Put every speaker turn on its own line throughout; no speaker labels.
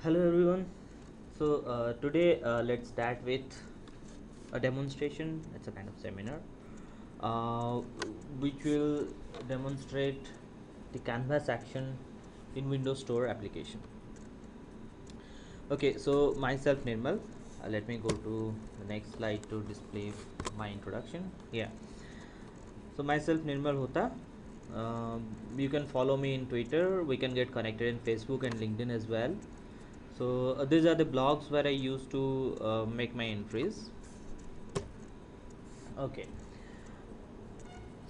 Hello everyone. Today let's start with a demonstration. It's a kind of seminar uh, which will demonstrate the canvas action in Windows Store application. Okay, so myself Nirmal. Let me go to the next slide to display my introduction. Yeah. So myself Nirmal Hota. You can follow me in Twitter. We can get connected in Facebook and LinkedIn as well. So these are the blogs where I used to make my entries. Okay.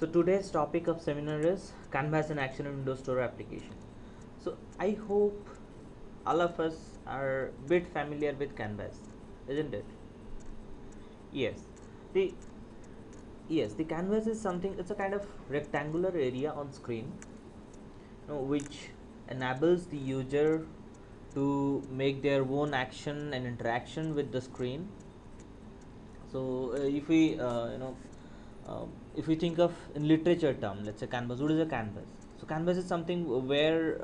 So today's topic of seminar is Canvas in action in Windows Store application. So I hope all of us are a bit familiar with Canvas, isn't it? Yes. The the canvas is something. It's a kind of rectangular area on screen, which enables the user to make their own action and interaction with the screen. So if we if we think of in literature term, let's say canvas. What is a canvas? So canvas is something where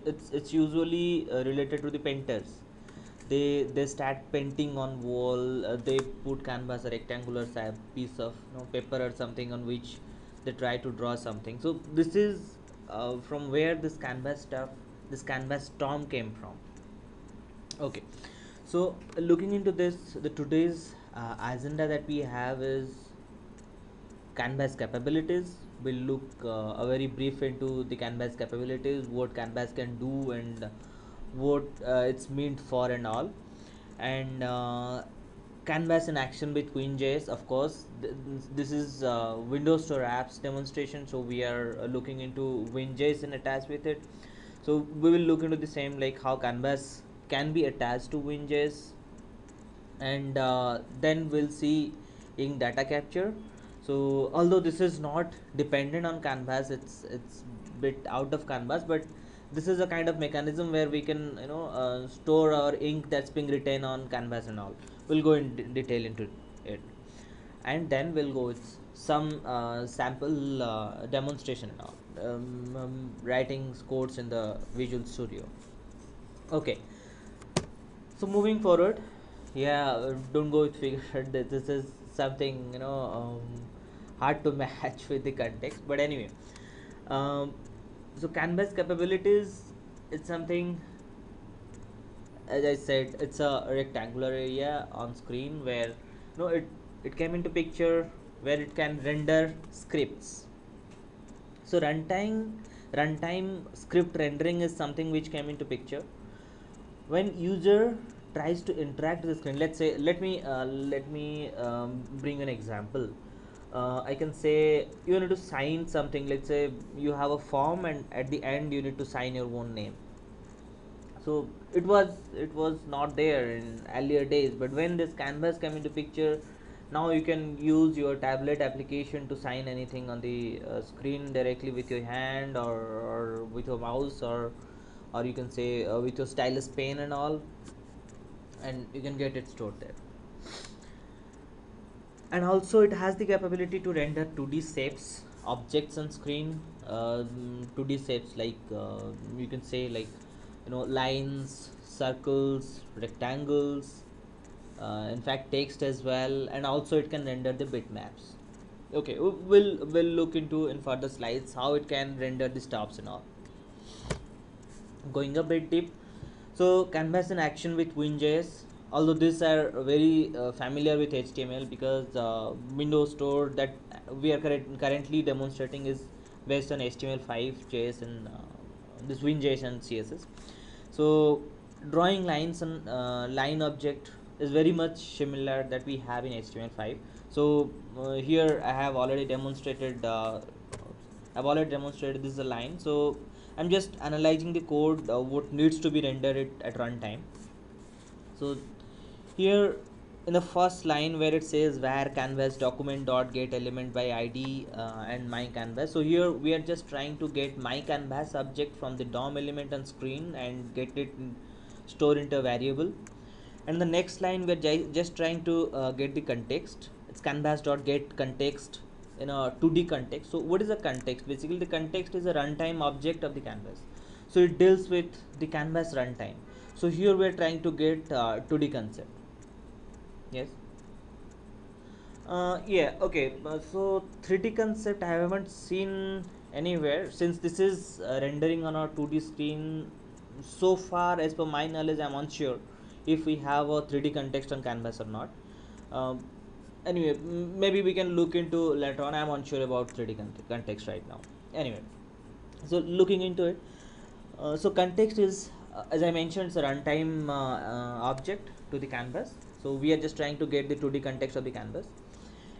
it's usually related to the painters. They start painting on wall. They put canvas, a rectangular piece of paper or something on which they try to draw something. So this is from where this canvas term came from. Okay, so looking into this, the today's agenda that we have is canvas capabilities. We'll look a very brief into the canvas capabilities, what canvas can do, and what it's meant for and all. And canvas in action with QueenJS, of course. This is Windows Store apps demonstration, so we are looking into WinJS and attached with it. So we will look into the same, like how canvas can be attached to WinJS, and then we'll see in data capture. So although this is not dependent on canvas, it's bit out of canvas, but this is a kind of mechanism where we can store our ink that's being written on canvas and all. We'll go in detail into it, and then we'll go with some sample demonstration and all, writing codes in the Visual Studio. Okay, so moving forward, yeah, don't go with figure that this is something hard to match with the context. But anyway, um, so canvas capabilities, it's something, as I said, it's a rectangular area on screen where it came into picture where it can render scripts. So runtime script rendering is something which came into picture when user tries to interact with the screen. Let's say, let me bring an example. I can say you need to sign something. Let's say you have a form, and at the end you need to sign your own name. So it was not there in earlier days, but when this canvas came into picture, now you can use your tablet application to sign anything on the screen directly with your hand, or with your mouse, or you can say with your stylus pen and all, and you can get it stored there. And also it has the capability to render 2D shapes, objects on screen. 2D shapes, like you can say, like lines, circles, rectangles, in fact text as well, and also it can render the bitmaps. Okay, we'll look into in further slides how it can render the stops and all. Going a bit deep, so canvas in action with WinJS. Although these are very familiar with HTML, because Windows Store that we are currently demonstrating is based on HTML5, JS, and this WinJS and CSS. So drawing lines and line object is very much similar that we have in HTML5. So here I've already demonstrated this is a line. So I'm just analyzing the code, what needs to be rendered it at runtime. So here in the first line where it says var canvas document dot get element by id and my canvas, so here we are just trying to get my canvas object from the dom element on screen and get it store into a variable. And the next line we're just trying to get the context. It's canvas dot get context in a 2D context. So what is a context? Basically the context is a runtime object of the canvas, so it deals with the canvas runtime. So here we are trying to get 2D concept. Yes. Yeah, okay. So 3D concept I haven't seen anywhere, since this is rendering on a 2D screen. So far, as per my knowledge, I'm unsure if we have a 3D context on canvas or not. Um, anyway, maybe we can look into later on. I'm unsure about 3D context right now. Anyway, so looking into it, so context is, as I mentioned, it's a runtime object to the canvas. So we are just trying to get the 2D context of the canvas.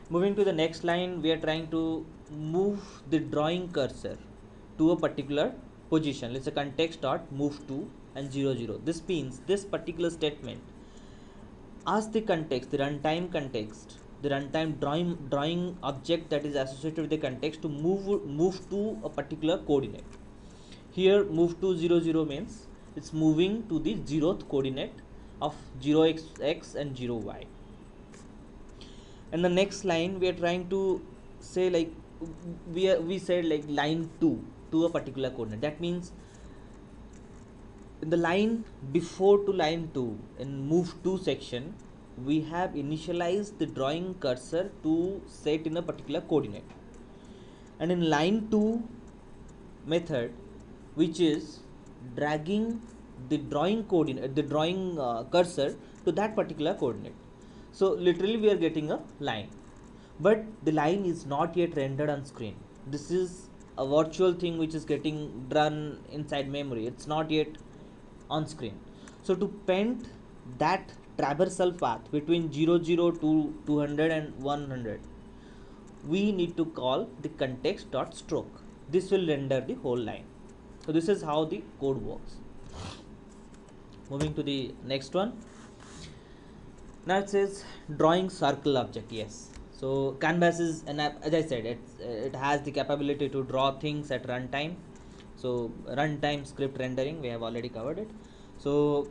Moving to the next line, we are trying to move the drawing cursor to a particular position. Let's say context dot move to and 0 0. This means this particular statement asks the context, the runtime drawing object that is associated with the context to move to a particular coordinate. Here move to 0 0 means it's moving to the 0th coordinate of 0x and 0y. And the next line we are trying to say, like, we said like line 2 to a particular coordinate. That means in the line before to line 2 in move to section, we have initialized the drawing cursor to set in a particular coordinate. And in line 2 method, which is dragging the drawing coordinate, the drawing cursor to that particular coordinate. So literally we are getting a line, but the line is not yet rendered on screen. This is a virtual thing which is getting run inside memory. It's not yet on screen. So to paint that traversal path between 0 0 to 200 and 100, we need to call the context dot stroke. This will render the whole line. So this is how the code works. Moving to the next one. Now it says drawing circle object. Yes. So canvas is an app, as I said, it has the capability to draw things at runtime. So runtime script rendering, we have already covered it. So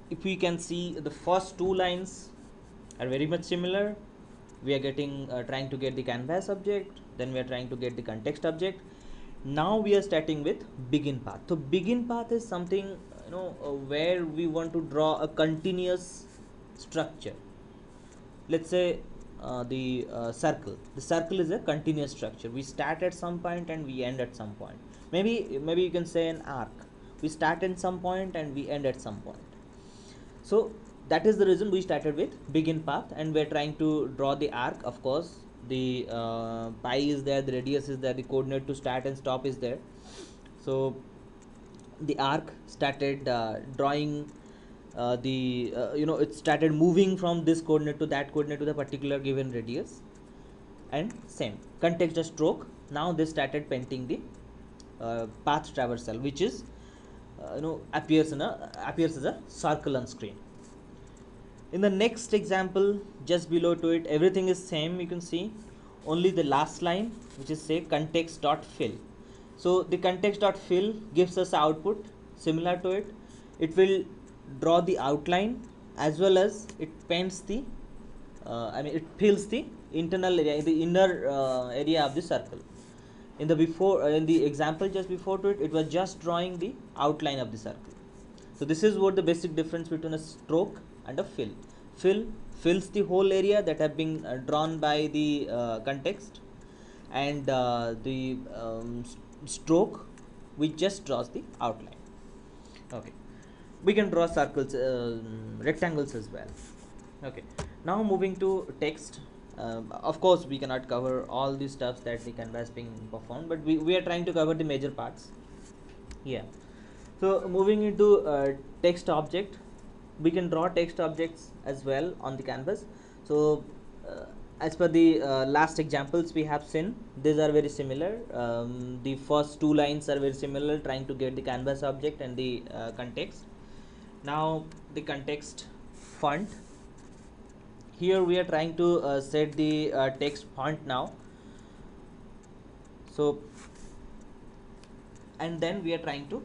if we can see, the first two lines are very much similar. We are getting trying to get the canvas object, then we are trying to get the context object. Now we are starting with begin path. So begin path is something, where we want to draw a continuous structure. Let's say the circle is a continuous structure. We start at some point and we end at some point. Maybe you can say an arc. We start at some point and we end at some point. So that is the reason we started with begin path, and we're trying to draw the arc. Of course, the pi is there, the radius is there, the coordinate to start and stop is there. So the arc started drawing it started moving from this coordinate to that coordinate to the particular given radius. And same context just stroke, now they started painting the path traversal, which is appears as a circle on screen. In the next example, just below to it, everything is same. You can see only the last line, which is say context dot fill. So the context dot fill gives us output similar to it. It will draw the outline as well as it paints the it fills the internal area, the inner area of the circle. In the example just before to it, it was just drawing the outline of the circle. So this is what the basic difference between a stroke and a fill. Fill fills the whole area that have been drawn by the context, and the stroke which just draws the outline. Okay, we can draw circles, rectangles as well. Okay, now moving to text. Of course we cannot cover all the stuffs that the canvas being performed, but we are trying to cover the major parts. Yeah, so moving into text object, we can draw text objects as well on the canvas. So as per the last examples we have seen, these are very similar. The first two lines are very similar, trying to get the canvas object and the context. Now the context font, here we are trying to set the text font now. So and then we are trying to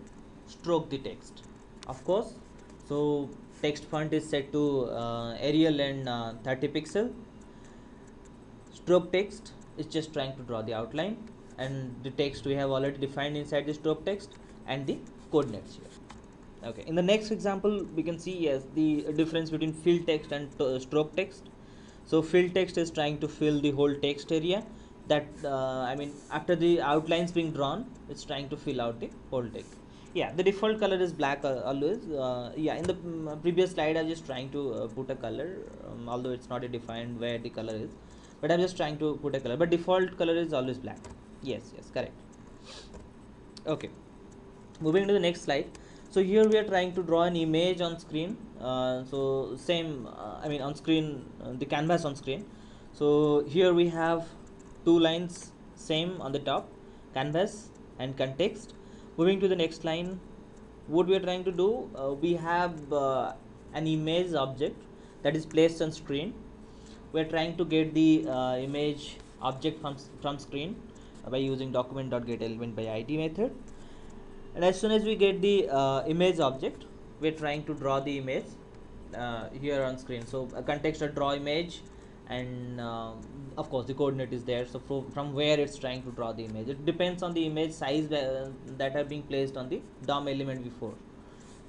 stroke the text, of course. So text font is set to Arial and 30 pixel. Stroke text is just trying to draw the outline, and the text we have already defined inside the stroke text and the coordinates here. Okay, in the next example we can see, yes, the difference between fill text and stroke text. So fill text is trying to fill the whole text area, that I mean, after the outlines being drawn, it's trying to fill out the whole text. Yeah, the default color is black always. Yeah, in the previous slide I was just trying to put a color, although it's not defined where the color is, but I'm just trying to put a color, but default color is always black. Yes, yes, correct. Okay, moving to the next slide. So here we are trying to draw an image on screen. So same, I mean, on screen, the canvas on screen. So here we have two lines, same on the top, canvas and context. Moving to the next line, what we are trying to do, we have an image object that is placed on screen. We are trying to get the image object from screen by using document.getElement by id method. And as soon as we get the image object, we're trying to draw the image here on screen. So a contextual draw image, and of course the coordinate is there. So from where it's trying to draw the image, it depends on the image size that are being placed on the DOM element before.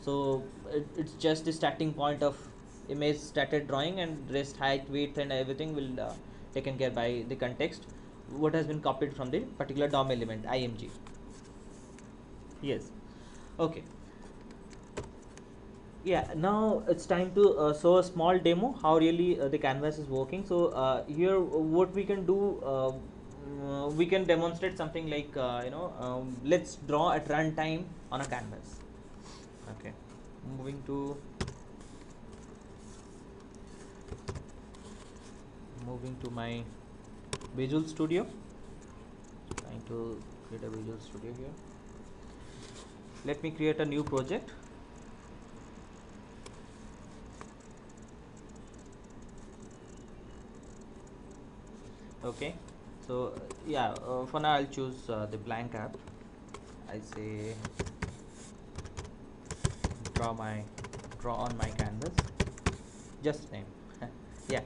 So it's just the starting point of image started drawing, and rest height, width and everything will taken care by the context what has been copied from the particular DOM element img. Yes. Okay. Yeah, now it's time to show a small demo how really the canvas is working. So here what we can do, we can demonstrate something like, let's draw at runtime on a canvas. Okay, moving to my Visual Studio, trying to create a Visual Studio here. Let me create a new project. Okay, so yeah, for now I'll choose the blank app. I say draw on my canvas, just name. Yeah,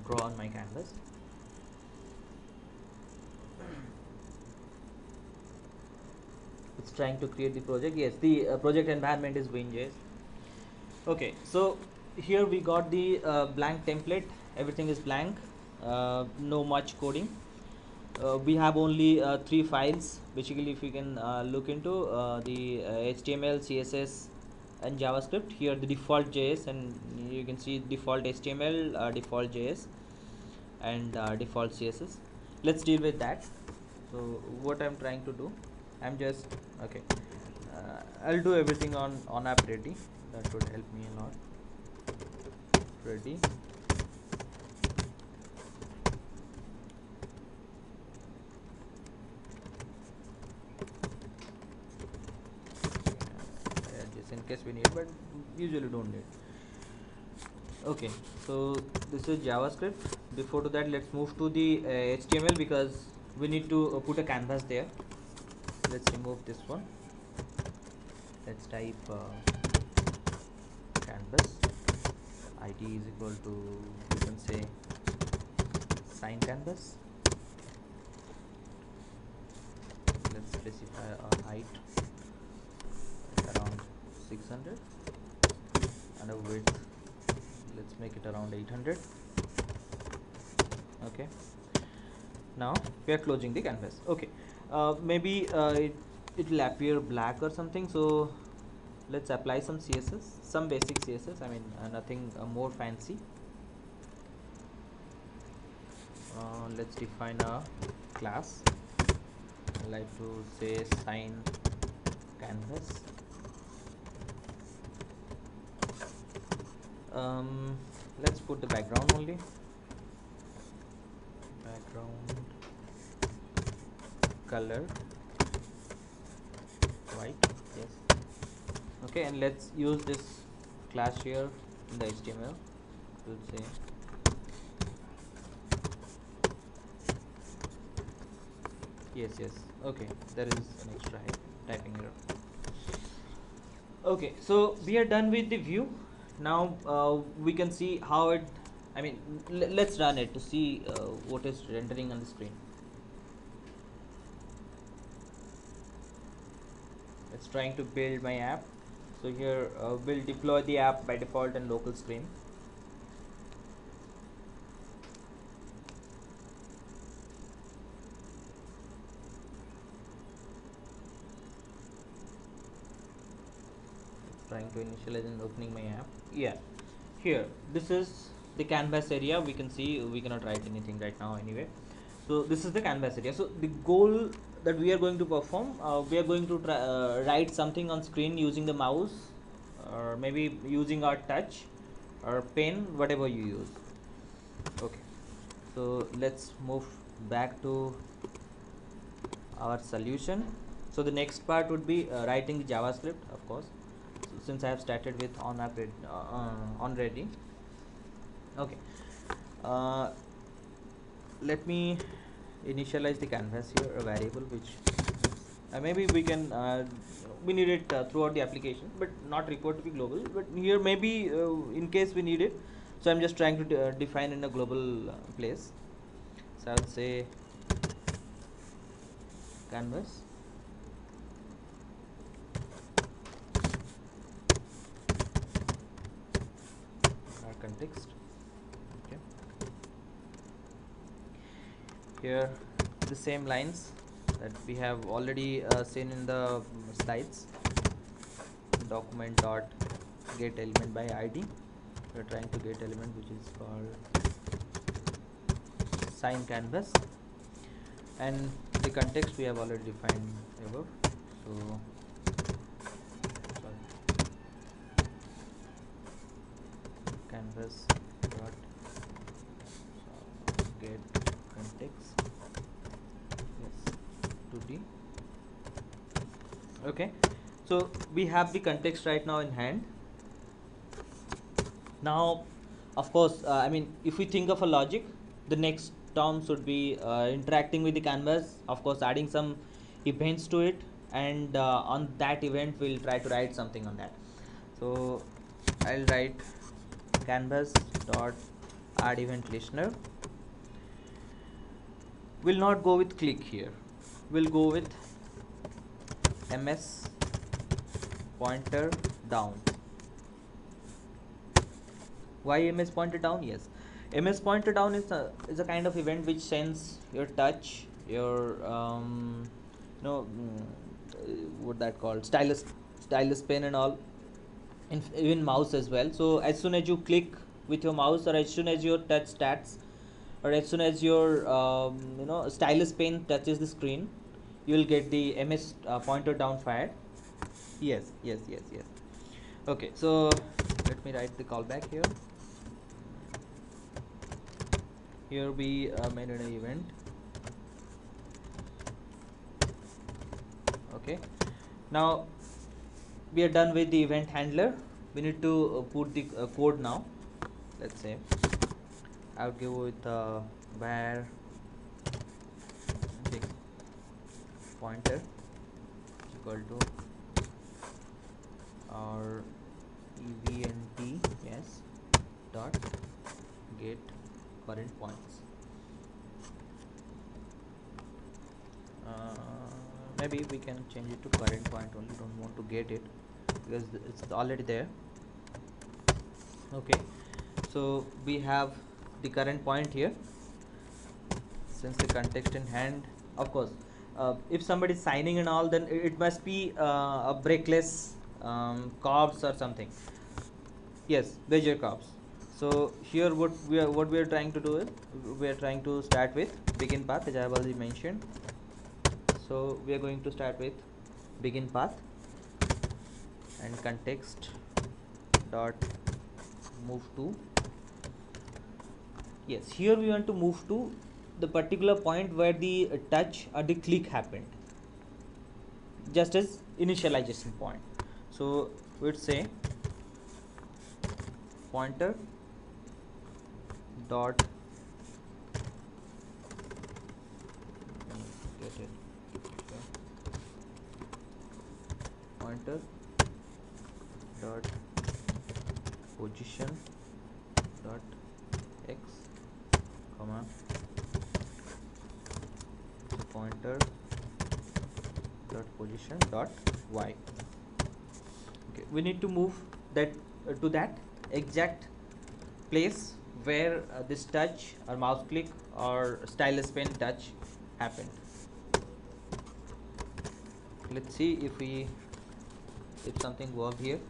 draw on my canvas. It's trying to create the project. Yes, the project environment is WinJS. Okay, so here we got the blank template. Everything is blank, no much coding. We have only three files. Basically, if you can look into the HTML, CSS and JavaScript. Here the default JS, and you can see default HTML, default JS and default CSS. Let's deal with that. So what I'm trying to do, I'm just okay, I'll do everything on app ready. That would help me a lot. Ready. Just in case we need, but usually don't need. Okay, so this is JavaScript. Before to that, let's move to the HTML, because we need to put a canvas there. Let's remove this one. Let's type canvas. id is equal to, you can say, sign canvas. Let's specify a height around 600 and a width, let's make it around 800. Okay, now we are closing the canvas. Okay, maybe it will appear black or something, so let's apply some CSS, some basic CSS. I mean, nothing more fancy. Let's define a class. I like to say sign canvas. Let's put the background only. Background color white. Yes. Okay, and let's use this class here in the HTML to say yes. Okay, there is an extra typing error. Okay, so we are done with the view. Now we can see how it, I mean, let's run it to see what is rendering on the screen. it's trying to build my app. So here we'll deploy the app by default in local screen. It's trying to initialize and opening my app. Yeah, here this is the canvas area. We can see we cannot write anything right now anyway. So this is the canvas area. So the goal that we are going to perform, we are going to write something on screen using the mouse, or maybe using our touch or pen, whatever you use. Okay, so let's move back to our solution. So the next part would be writing the JavaScript, of course. So since I have started with on ready. Okay, uh, let me initialize the canvas here, a variable which maybe we need it throughout the application, but not required to be global. But here maybe in case we need it, so I'm just trying to define in a global place. So I would say canvas context. Okay, here the same lines that we have already seen in the slides. Document dot get element by id. We're trying to get element which is called sign canvas, and the context we have already defined above. So sorry, canvas dot get context, yes, 2d. Okay, so we have the context right now in hand. Now of course I mean, if we think of a logic, the next term should be interacting with the canvas, of course adding some events to it, and on that event we'll try to write something on that. So I'll write canvas dot add event listener. We'll not go with click here, we'll go with ms pointer down. Why ms pointer down? Yes, ms pointer down is a kind of event which sends your touch, your what that called, stylus pen and all, even mouse as well. So as soon as you click with your mouse, or as soon as your touch stats, or as soon as your stylus pen touches the screen, you will get the ms pointer down fired. Yes, yes, yes, yes. Okay, so let me write the callback here. Here we made an event. Okay, now we are done with the event handler. We need to put the code now. Let's say I would go with var pointer is equal to our event, yes, dot get current points. Maybe we can change it to current point only, don't want to get it because it's already there. Okay, so we have the current point here. Since the context in hand, of course if somebody is signing and all, then it must be a breakless cobs or something. Yes, Bezier cobs. So here what we are trying to do is we are trying to start with begin path, as I have already mentioned. So we are going to start with begin path and context dot move to. Yes, here we want to move to the particular point where the touch or the click happened, just as initialization point. So we'd say pointer dot get it, okay, pointer dot position dot x, comma, so pointer dot position dot y. Okay, we need to move that to that exact place where this touch or mouse click or stylus pen touch happened. Let's see if something worked here.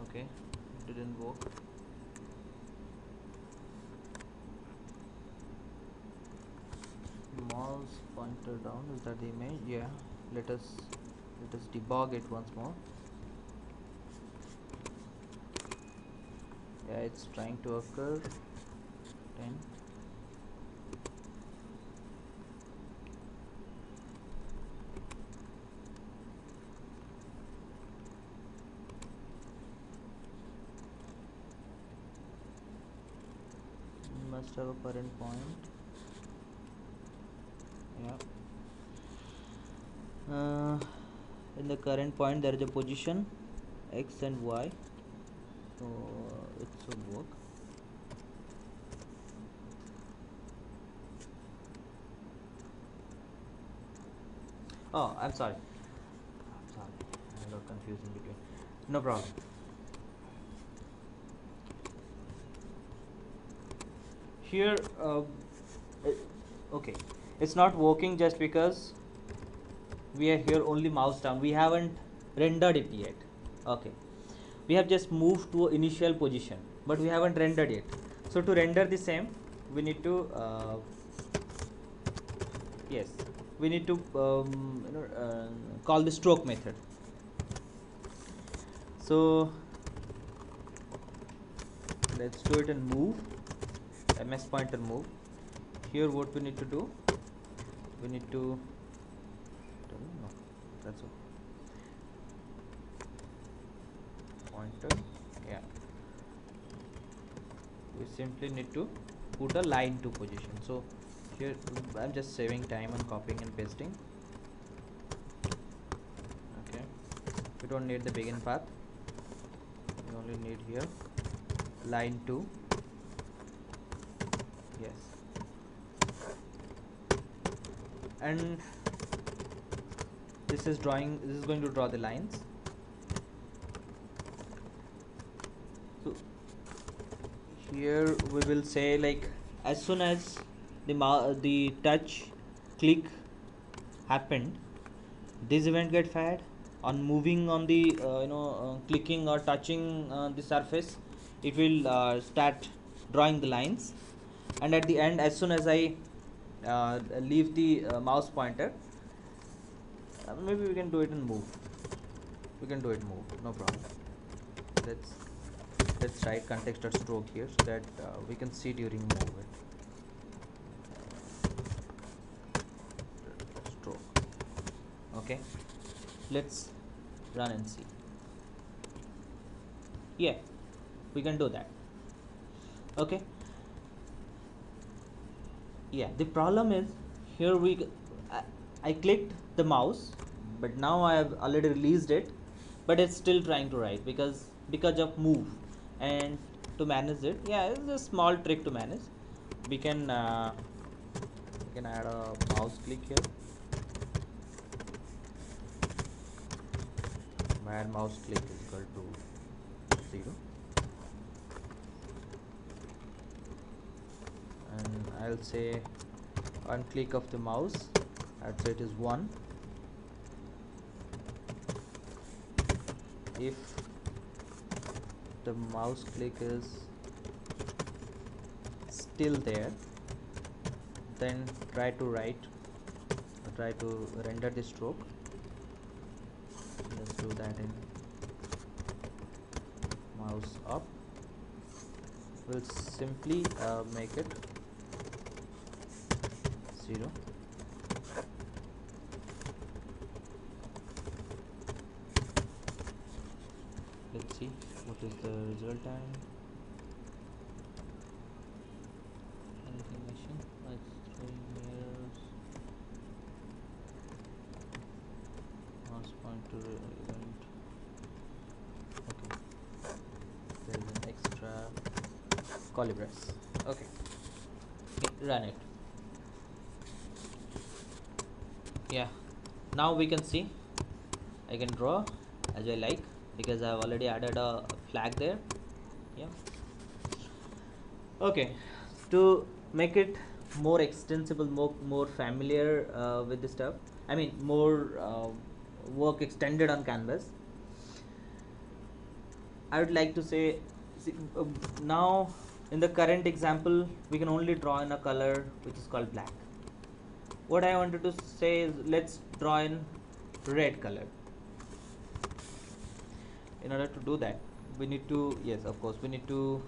Okay, didn't work. Mouse pointer down, is that the image? Yeah, let us debug it once more. Yeah, it's trying to occur. 10. Must have a current point. Yeah. In the current point there is a position x and y, so it should work. Oh, I'm sorry. I got confused in between. No problem. Here, okay, it's not working just because we are here only mouse down. We haven't rendered it yet. Okay, we have just moved to initial position, but we haven't rendered yet. So to render the same, we need to yes, we need to call the stroke method. So let's do it and move ms pointer move. Here what we need to do, we need to no, that's all. Pointer, yeah, we simply need to put a line to position. So here I'm just saving time on copying and pasting. Okay, we don't need the begin path, we only need here line 2. Yes, and this is going to draw the lines. So here we will say, like, as soon as the touch click happened, this event get fired. On moving on the clicking or touching the surface, it will start drawing the lines. And at the end, as soon as I leave the mouse pointer, maybe we can do it and move. We can do it move, no problem. Let's write contextual stroke here so that we can see during move it. Stroke. Okay, let's run and see. Yeah, we can do that. Okay, yeah, the problem is here I clicked the mouse, but now I have already released it, but it's still trying to write because of move. And to manage it, yeah, it's a small trick to manage. We can add a mouse click here. My mouse click is equal to 0, and I'll say on click of the mouse, I'd say it is 1. If the mouse click is still there, then try to render the stroke. Let's do that in mouse up. We'll simply make it 0. Let's see what is the result time. Anything machine? It's showing here point to event. Okay, there is an extra Colibris. Okay, run it. Yeah, now we can see I can draw as I like because I have already added a flag there. Yeah. Okay, to make it more extensible, more familiar with the stuff. I mean, more work extended on canvas. I would like to say, see, now in the current example, we can only draw in a color which is called black. What I wanted to say is, let's draw in red color. In order to do that, we need to, yes, of course, we need to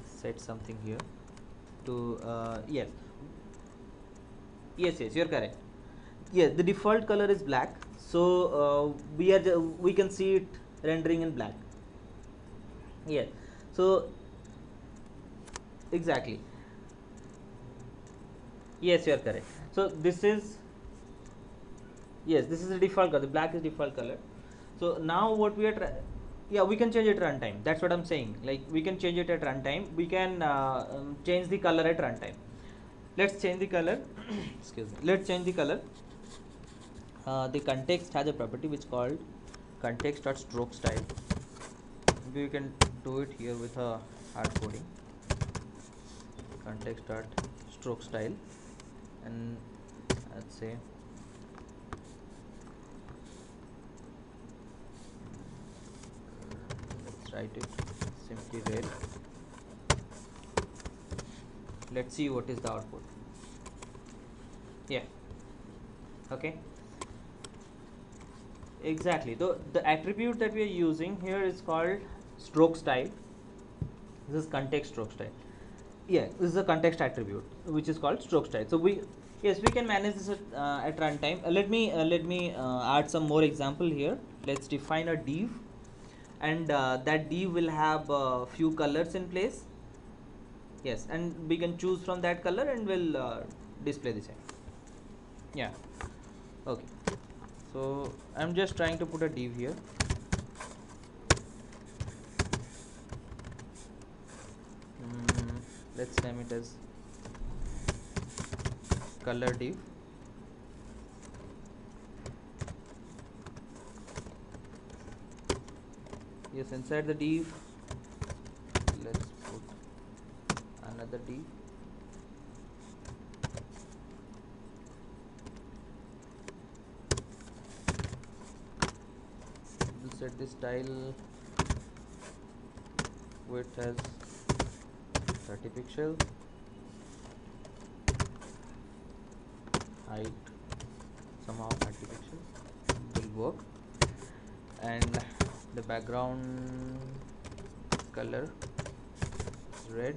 set something here to yes, you're correct. Yes, the default color is black, so we can see it rendering in black. Yes, so exactly, yes, you're correct. So this is, yes, this is the default color. The black is default color. So now what we are yeah, we can change it at runtime. That's what I'm saying. Like, we can change it at runtime. We can change the color at runtime. Let's change the color. Excuse me. Let's change the color. The context has a property which called context.stroke style. We can do it here with a hard coding. Context.stroke style, and let's say let's write it simply red. Let's see what is the output. Yeah. Okay. Exactly. The attribute that we are using here is called stroke style. This is context stroke style. Yeah, this is a context attribute which is called stroke style. So yes, we can manage this at runtime. Let me add some more example here. Let's define a div, and that div will have a few colors in place. Yes, and we can choose from that color and we'll display the same. Yeah. Okay. So I'm just trying to put a div here. Let's name it as color div. Yes, inside the div, let's put another div. We'll set the style width as 30 pixel, height somehow 30 pixel will work, and the background color is red.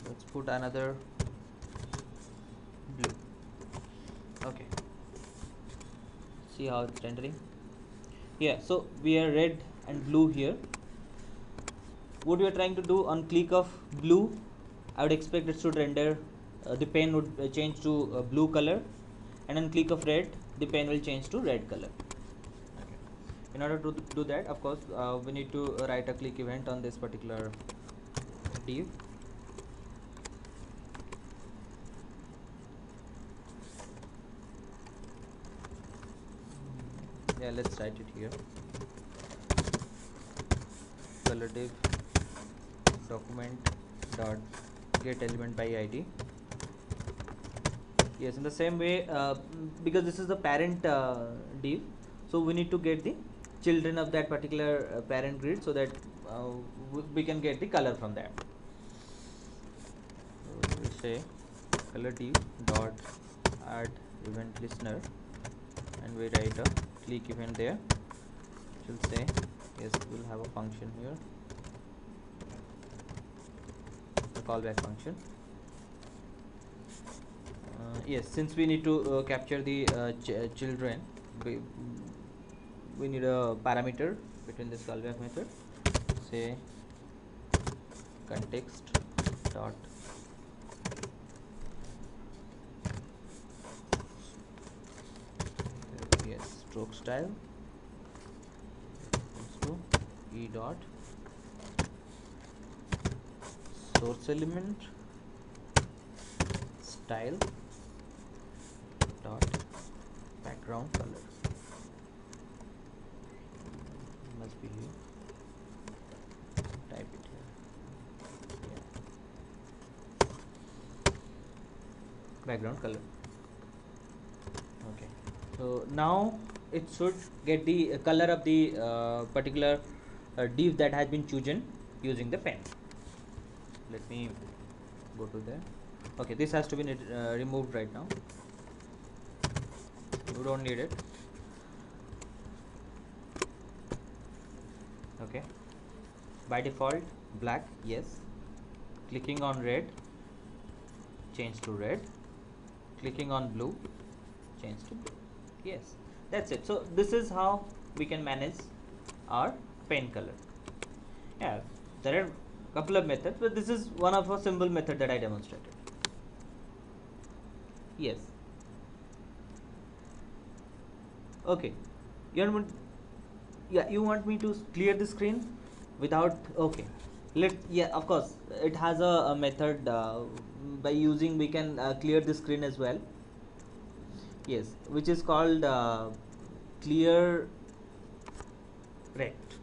Let's put another blue. Okay, see how it's rendering. Yeah, so we are red and blue here. What we are trying to do, on click of blue, I would expect it should render, the pen would change to blue color, and on click of red, the pen will change to red color. Okay. In order to do that, of course, we need to write a click event on this particular div. Yeah, let's write it here. Color div document dot get element by id. Yes, in the same way, because this is the parent div, so we need to get the children of that particular parent grid, so that we can get the color from that. So we say color div dot add event listener, and we write a click event there, which will say, yes, we'll have a function here, a callback function. Yes, since we need to capture the children, we need a parameter between this callback method, say context dot stroke style equals to e dot source element style dot background color. Must be here. Type it here. Yeah. Background color. Okay. So now it should get the color of the particular div that has been chosen using the pen. Let me go to there. Okay, this has to be removed right now. You don't need it. Okay, by default black, yes. Clicking on red, change to red. Clicking on blue, change to blue. Yes, that's it. So this is how we can manage our pen color. Yeah, there are a couple of methods, but this is one of a simple method that I demonstrated. Yes. Okay, you want, yeah, you want me to clear the screen without, okay, yeah, of course it has a method by using we can clear the screen as well. Yes, which is called clear rect.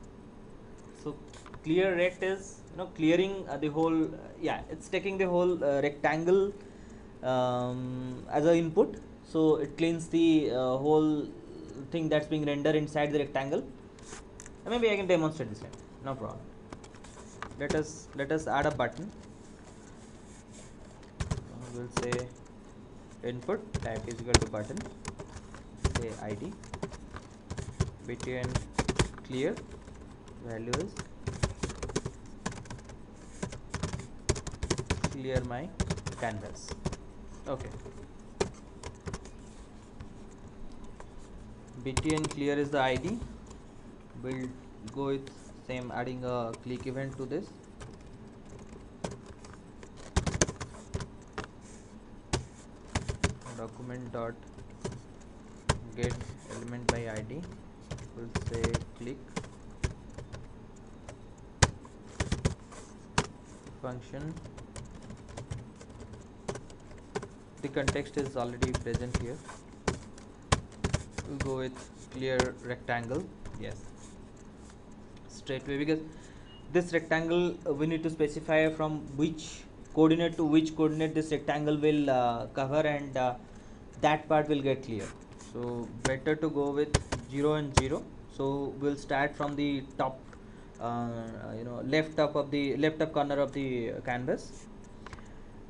So clear rect is clearing the whole, yeah, it's taking the whole rectangle as a input, so it cleans the whole thing that's being rendered inside the rectangle. Maybe I can demonstrate this time, no problem. Let us add a button. We'll say input type is equal to button, say id, btn clear, value is clear my canvas. Okay, btn clear is the id. We'll go with same, adding a click event to this. Document dot get element by id, we'll say click function. The context is already present here. We'll go with clear rectangle, yes, straight away, because this rectangle we need to specify from which coordinate to which coordinate this rectangle will cover, and that part will get clear. So better to go with 0 and 0. So we'll start from the top, left up corner of the canvas,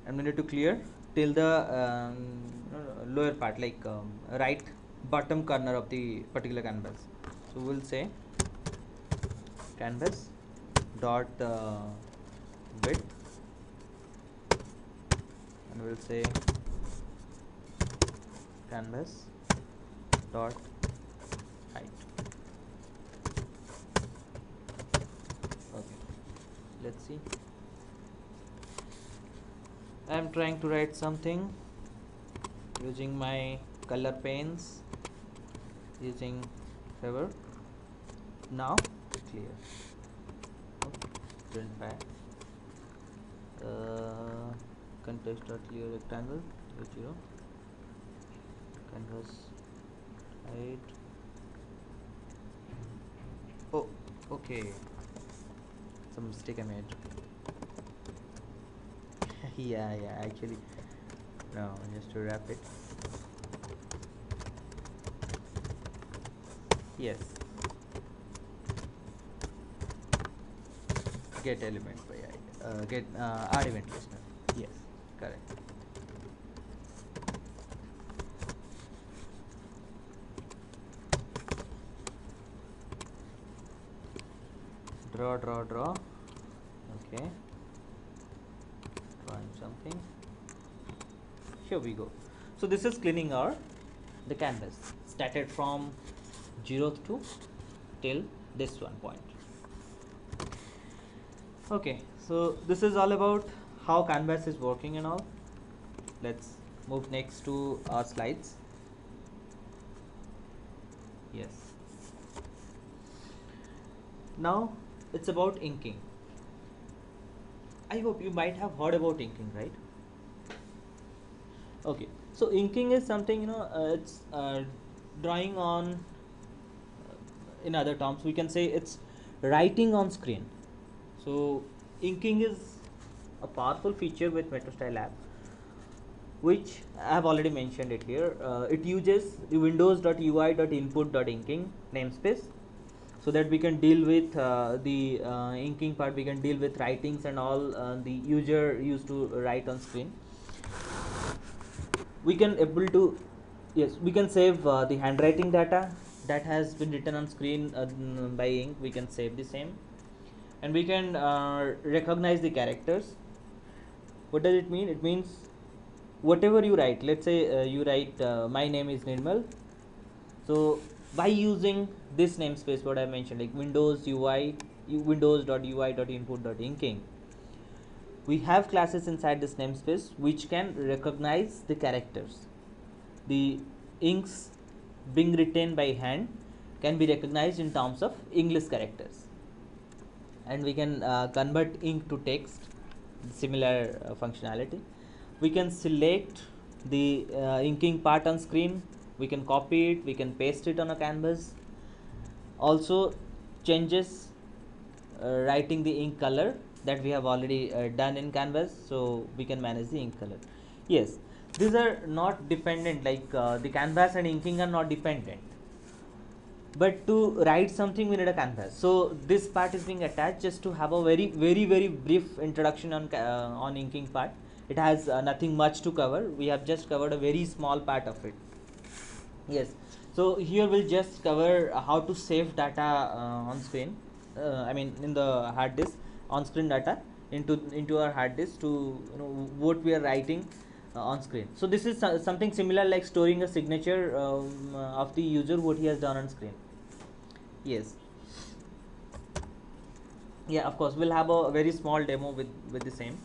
and we need to clear till the lower part, like right bottom corner of the particular canvas. So we'll say canvas dot width, and we'll say canvas dot height. Okay, let's see. I am trying to write something using my color pens, using Feather. Now clear. Okay. Print back. Context dot clear rectangle 0. Canvas height. Oh, okay. Some mistake I made. yeah, actually, no, just to wrap it. Yes. Get element by get add event listener. Yes, correct. Draw. Okay. Drawing something. Here we go. So this is cleaning the canvas, started from 0 to till this one point. Okay, so this is all about how Canvas is working and all. Let's move next to our slides. Yes, now it's about inking. I hope you might have heard about inking, right? Okay, so inking is something, it's drawing on, in other terms we can say it's writing on screen. So inking is a powerful feature with MetroStyle app, which I have already mentioned it here. It uses the windows.ui.input.inking namespace, so that we can deal with the inking part. We can deal with writings and all the user used to write on screen. We can able to, yes, we can save the handwriting data that has been written on screen by ink. We can save the same, and we can recognize the characters. What does it mean? It means whatever you write, let's say you write my name is Nirmal. So by using this namespace, what I mentioned, like windows ui windows.ui.input.inking, we have classes inside this namespace which can recognize the characters. The inks being written by hand can be recognized in terms of English characters, and we can convert ink to text, similar functionality. We can select the inking part on screen, we can copy it, we can paste it on a canvas. Also changes writing the ink color that we have already done in canvas, so we can manage the ink color. Yes, these are not dependent, like the canvas and inking are not dependent, but to write something we need a canvas. So this part is being attached just to have a very brief introduction on inking part. It has nothing much to cover. We have just covered a very small part of it. Yes, so here we'll just cover how to save data on screen, I mean in the hard disk, on screen data into our hard disk to what we are writing on screen. So this is something similar like storing a signature of the user, what he has done on screen. Yes, yeah, of course we'll have a very small demo with the same.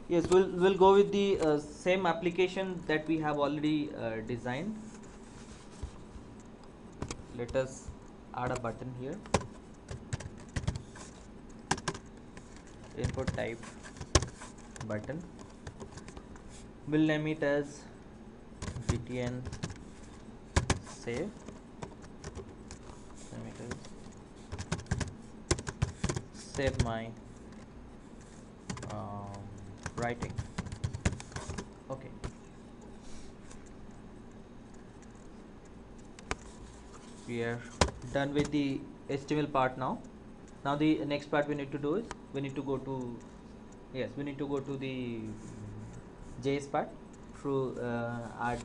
Yes, we'll go with the same application that we have already designed. Let us add a button here. Input type button. We'll name it as btn save. Name it as save my writing. Okay. We are done with the HTML part now. Now the next part we need to do is we need to go to, yes, we need to go to the JS part to add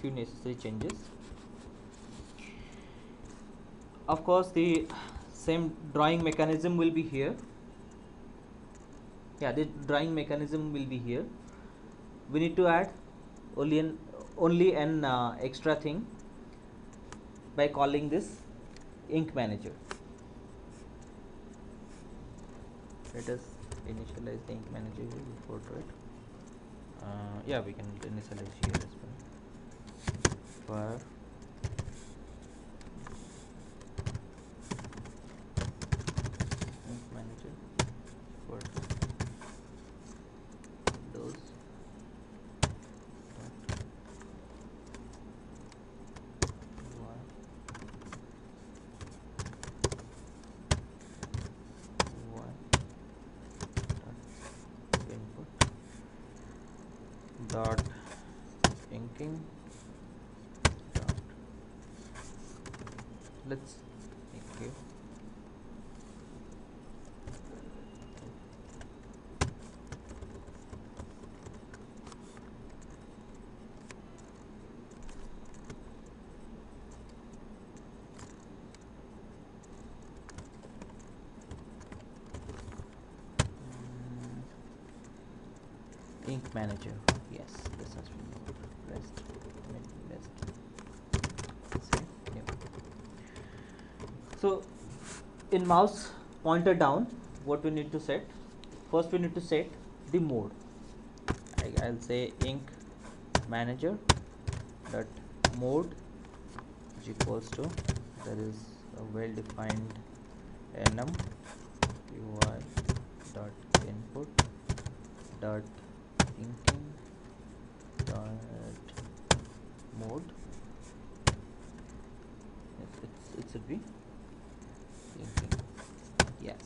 few necessary changes. Of course the same drawing mechanism will be here. Yeah, the drawing mechanism will be here. We need to add only an extra thing by calling this ink manager. Let us initialize the ink manager here before to it. Yeah, we can initialize here as well. For ink manager for Windows input dot inking dot, let's okay. Ink manager, yes, this has been pressed. Save. Yeah. So in mouse pointer down, what we need to set? First we need to set the mode. I'll say ink manager dot mode is equals to, there is a well defined enum UI dot input dot inking dot mode. It should be inking. Yes.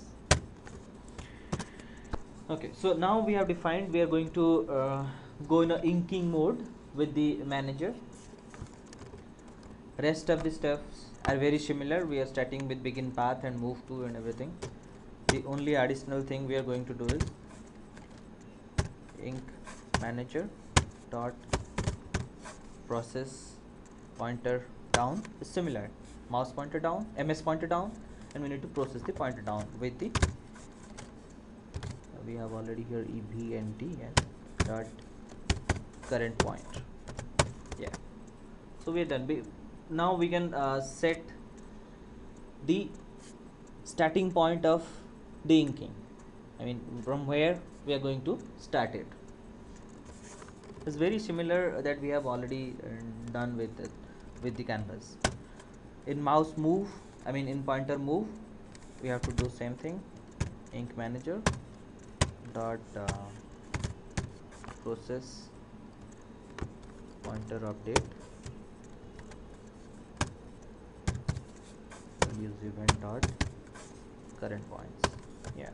Okay, so now we have defined, we are going to go in a inking mode with the manager. Rest of the steps are very similar. We are starting with begin path and move to and everything. The only additional thing we are going to do is ink manager dot process pointer down is similar, mouse pointer down, ms pointer down, and we need to process the pointer down with the we have already here event and dot current point. Yeah, so we are done. Now we can set the starting point of the inking. I mean, from where we are going to start it. It's very similar that we have already done with the canvas. In mouse move, I mean in pointer move, we have to do same thing. Ink manager dot process pointer update, use event dot current points. Yeah,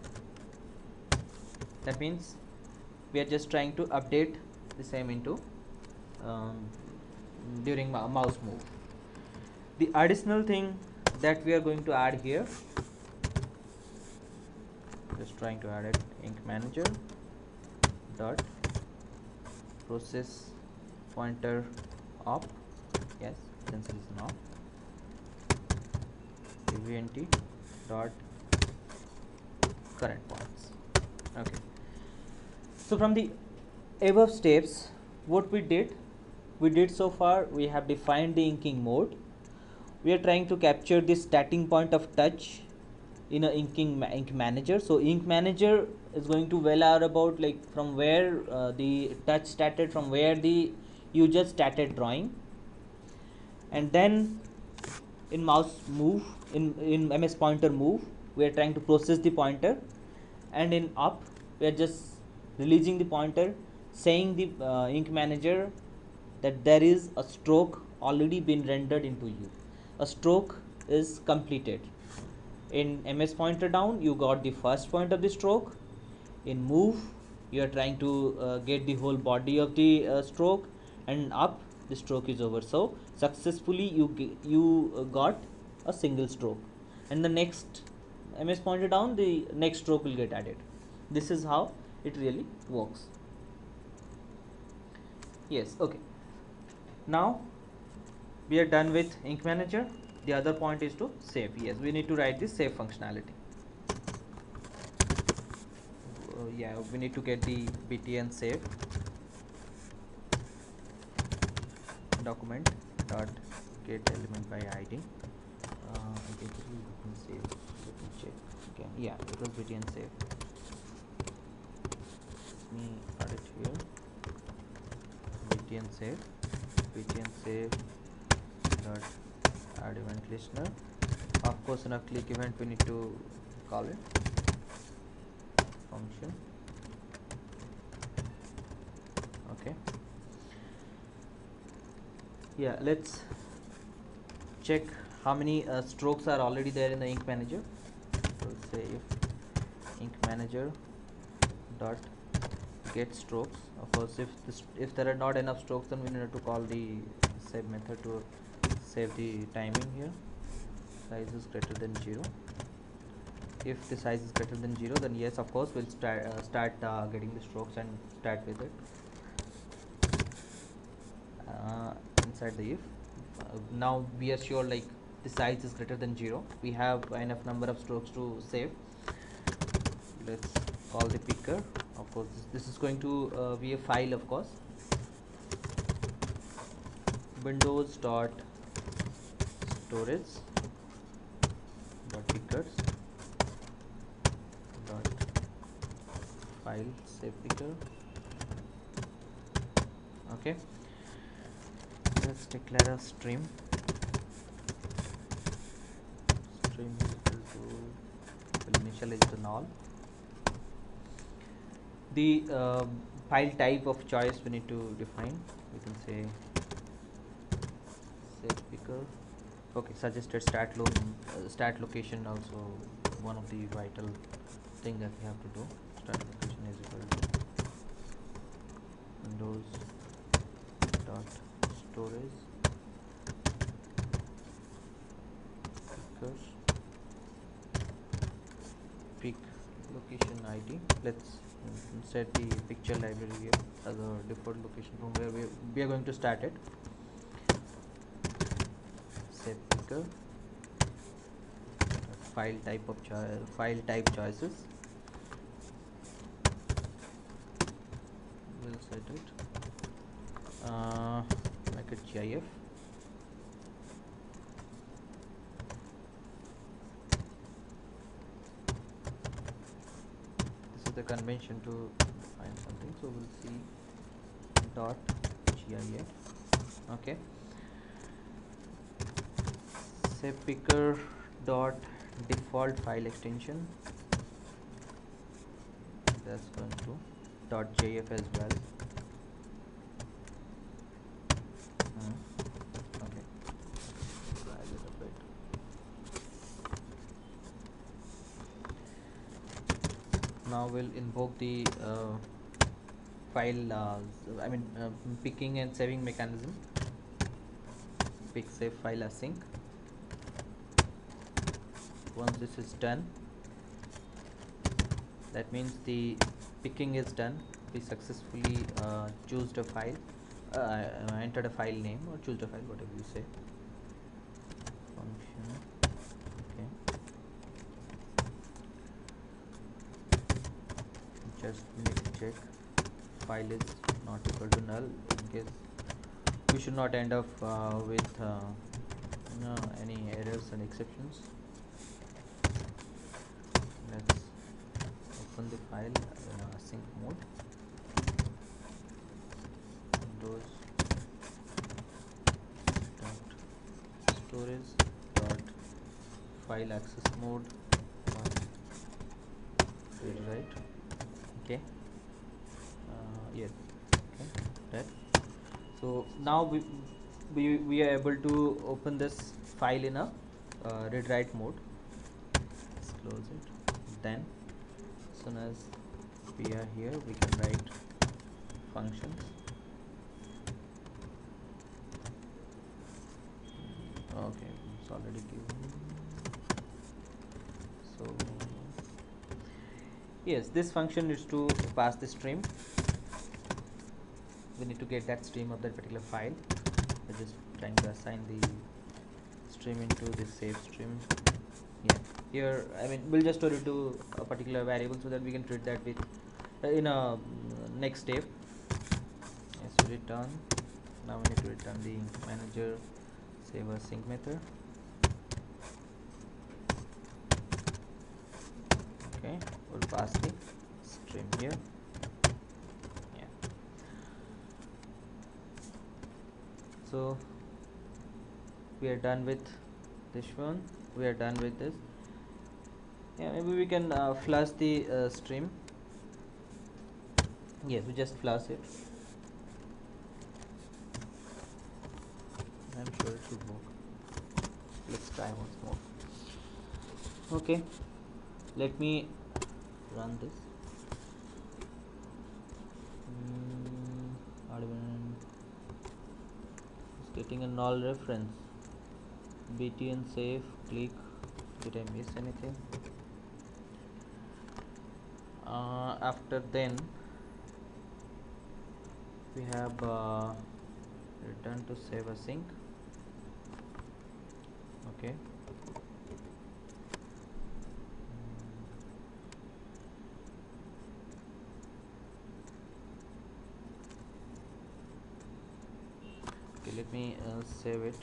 that means we are just trying to update the same into during mouse move. The additional thing that we are going to add here, just trying to add it, ink manager dot process pointer op. Yes, since it is an op, event dot current points. Okay, so from the above steps, what we did so far, we have defined the inking mode. We are trying to capture the starting point of touch in a ink manager. So ink manager is going to well out about like from where the touch started, from where the user started drawing, and then in mouse move, in ms pointer move, we are trying to process the pointer, and in up we are just releasing the pointer, saying the ink manager that there is a stroke already been rendered into you. A stroke is completed. In ms pointer down, you got the first point of the stroke. In move, you are trying to get the whole body of the stroke, and up the stroke is over. So successfully you got a single stroke, and the next ms pointer down, the next stroke will get added. This is how it really works. Yes. Okay, now we are done with ink manager. The other point is to save. Yes, we need to write this save functionality. Yeah, we need to get the btn save document dot get element by id. Save. Let me check again. Yeah, it was btn save. Let me add it here. btn save dot add event listener. Of course, in a click event we need to call it function. Okay, yeah, let's check how many strokes are already there in the ink manager. So say if ink manager dot get strokes. Of course, if there are not enough strokes, then we need to call the save method to save the timing here. Size is greater than 0. If the size is greater than 0, then yes, of course, we'll start getting the strokes and start with it inside the if. Now we are sure like the size is greater than 0. We have enough number of strokes to save. Let's call the picker. Of course, this is going to be a file, of course. Windows dot storage dot pickers dot file save picker. Okay, let's declare a stream is equal to, will initialize the null. The file type of choice we need to define. We can say save picker. Okay, suggested start location also one of the vital thing that we have to do. Start location is equal to windows dot storage pickers pick location id. Let's set the picture library here as a default location from where we are going to start it. Set picker file type choices. We'll set it make it GIF. This is the convention to find something, so we'll see dot GIF. Okay, say picker dot default file extension, that's going to dot JF as well. Okay, try a little bit. Now we'll invoke the file picking and saving mechanism. Pick save file async. Once this is done, that means the picking is done. We successfully choose the file, entered a file name or choose the file, whatever you say. Function. Okay. Just need to check file is not equal to null, in case we should not end up with any errors and exceptions. Let's open the file in async mode. Windows dot storage dot file access mode right. Okay, yes, okay, that. So now we are able to open this file in a read write mode. Let's close it. Then as soon as we are here, we can write functions. Okay, it's already given. So yes, this function is to pass the stream. We need to get that stream of that particular file. We're just trying to assign the stream into the save stream. Yeah, here we'll just store it to a particular variable so that we can treat that with in a next step. Yes, so return. Now we need to return the manager save async method. Okay, we'll pass the stream here. Yeah, so we are done with this one. We are done with this. Yeah, maybe we can flush the stream. Yes, we just flush it. I'm sure it should work. Let's try once more. Okay, let me run this. It's getting a null reference. btn save click. Did I miss anything? After then we have return to save async. Okay, okay, let me save it.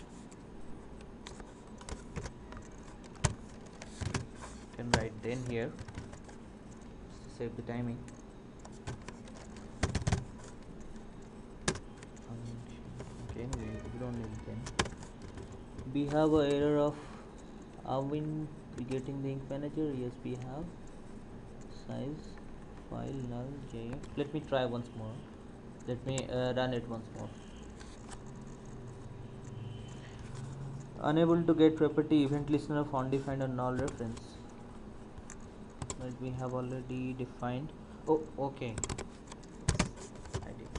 can write 10 here to save the timing. Okay, anyway, we don't need 10. We have a error of Arvin getting the ink manager. Yes, we have. Size file null jf. Let me try once more. Let me run it once more. Unable to get property event listener of undefined or null reference. But we have already defined. Oh, okay. I did.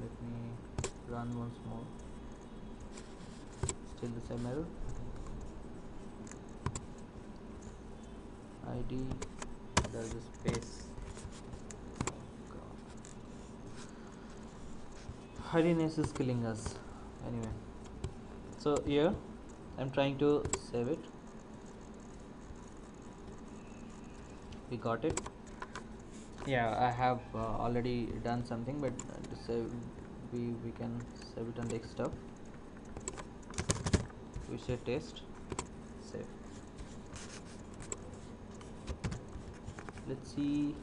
Let me run once more. Still the same error. ID. There's a space. Hardiness is killing us. Anyway, so here I'm trying to save it. We got it. Yeah, I have already done something, but to save, we can save it on desktop. We say test, save. Let's see.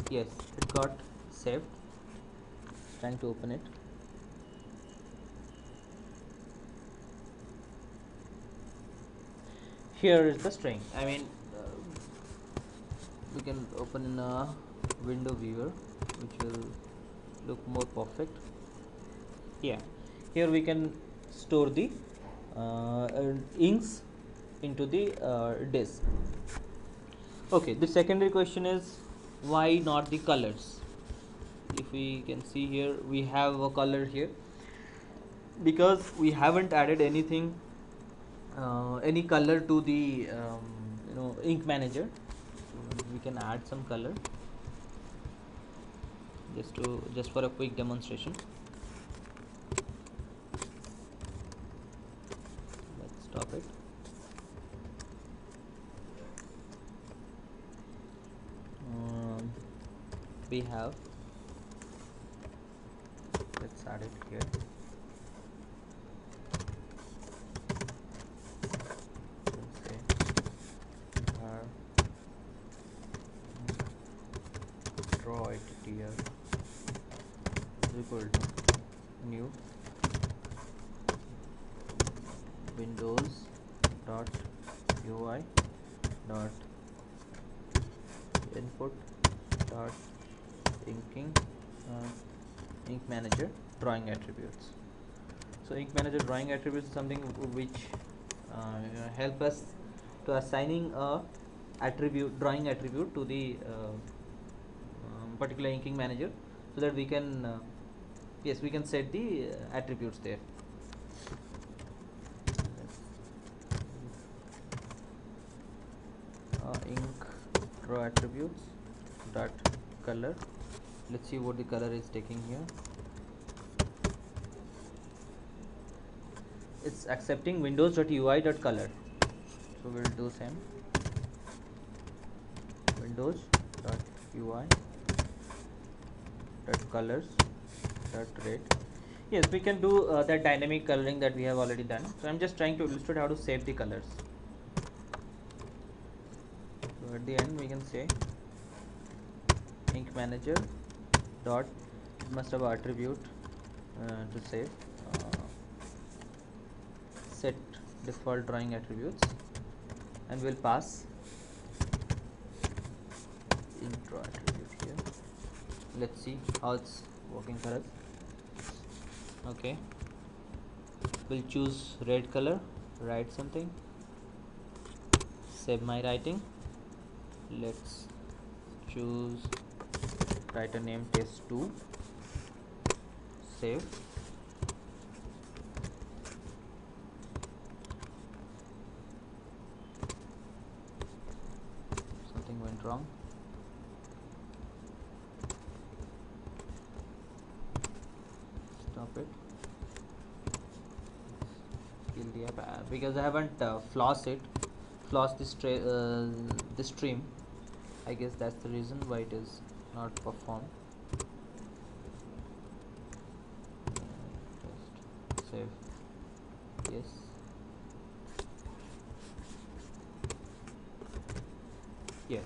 Yes, it got saved. Trying to open it. Here is the string. I mean, we can open in a window viewer, which will look more perfect. Yeah, here we can store the inks into the disk. Okay, the secondary question is why not the colors? If we can see here, we have a color here because we haven't added anything, any color to the ink manager. So we can add some color just for a quick demonstration. Let's stop it. We have, let's add it here. Let's say draw it here is equal to new windows dot UI dot input dot inking ink manager drawing attributes. So ink manager drawing attributes is something which help us to assigning a drawing attribute to the particular inking manager, so that we can yes, we can set the attributes there. Ink draw attributes dot color. Let's see what the color is taking here. It's accepting windows.ui.color, so we'll do same windows.ui.colors.red. Yes, we can do that dynamic coloring that we have already done. So I'm just trying to illustrate how to save the colors. So at the end we can say ink manager dot, it must have an attribute to save, set default drawing attributes, and we'll pass ink draw attribute here. Let's see how it's working for us. Okay, we'll choose red color, write something, save my writing. Let's choose write a name test2, save. Something went wrong. Stop it. Kill the app because I haven't flossed the stream. I guess that's the reason why it is not performed. save. Yes. Yes.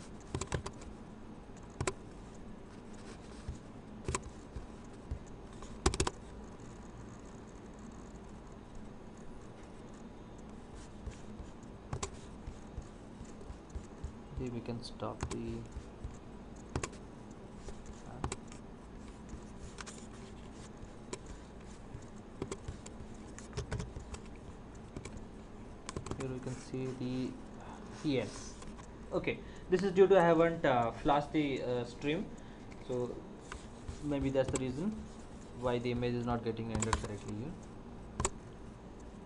Okay, we can stop the here we can see the yes. Okay, this is due to I haven't flashed the stream, so maybe that's the reason why the image is not getting rendered correctly here.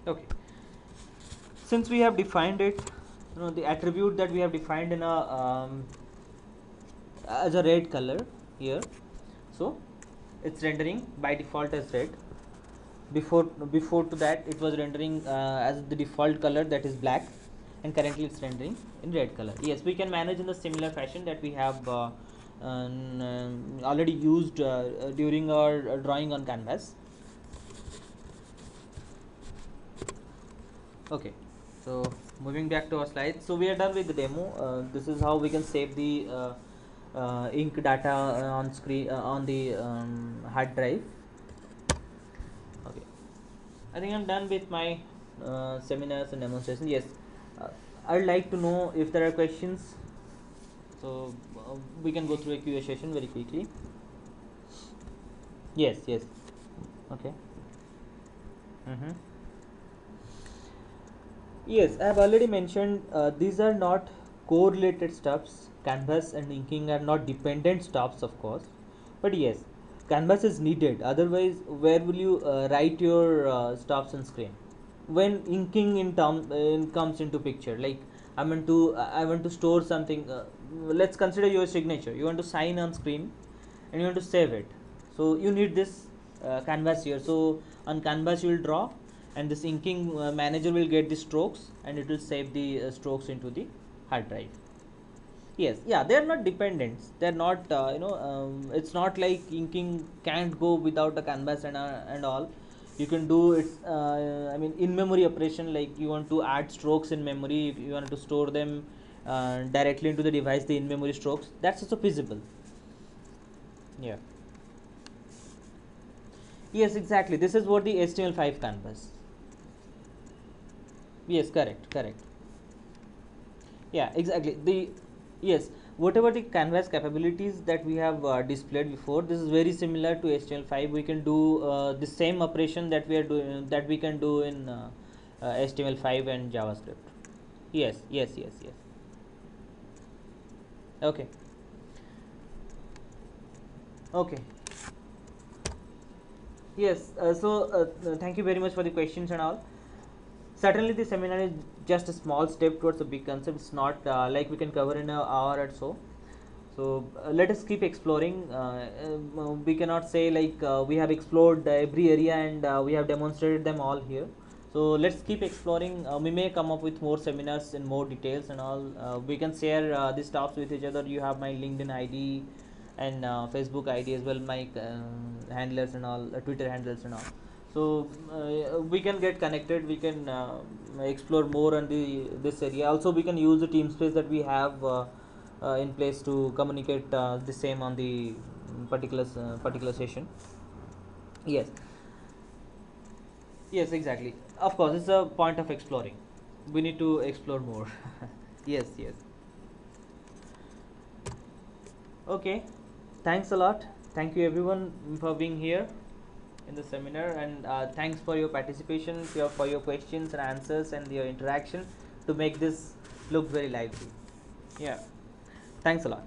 Okay, since we have defined it, the attribute that we have defined in a as a red color here, so it's rendering by default as red. Before to that it was rendering as the default color, that is black, and currently it's rendering in red color. Yes, we can manage in the similar fashion that we have already used during our drawing on canvas. Okay, so moving back to our slides, so we are done with the demo. This is how we can save the ink data on screen on the hard drive. Okay, I think I'm done with my seminars and demonstration. Yes, I'd like to know if there are questions, so we can go through a Q&A session very quickly. Yes, yes. Okay. Mm-hmm. Yes, I have already mentioned these are not correlated stuffs. Canvas and inking are not dependent stuffs, of course. But yes, canvas is needed. Otherwise, where will you write your stuffs on screen? When inking comes into picture, like I want to store something. Let's consider your signature. You want to sign on screen, and you want to save it. So you need this canvas here. So on canvas you will draw, and this inking manager will get the strokes, and it will save the strokes into the hard drive. Yes, yeah, they are not dependents. They are not it's not like inking can't go without a canvas and all. You can do it, I mean, in memory operation, like you want to add strokes in memory, if you want to store them directly into the device, the in memory strokes, that's also feasible. Yeah. Yes, exactly, this is what the HTML5 canvas. Yes, correct, correct. Yeah, exactly. The yes, whatever the canvas capabilities that we have displayed before, this is very similar to HTML5. We can do the same operation that we are doing, that we can do in HTML5 and JavaScript. Yes, yes, yes, yes. Okay, okay. Yes, thank you very much for the questions and all. Certainly, the seminar is just a small step towards a big concept. It's not like we can cover in an hour or so. So let us keep exploring. We cannot say like we have explored every area and we have demonstrated them all here. So let's keep exploring. We may come up with more seminars in more details and all. We can share these stuffs with each other. You have my LinkedIn ID and Facebook ID as well, my handlers and all, Twitter handles and all. So we can get connected. We can explore more on the this area. Also, we can use the team space that we have in place to communicate the same on the particular session. Yes, yes, exactly. Of course, it's a point of exploring. We need to explore more. Yes, yes. Okay, thanks a lot. Thank you everyone for being here in the seminar, and thanks for your participation, for your questions and answers and your interaction to make this look very lively. Yeah, thanks a lot.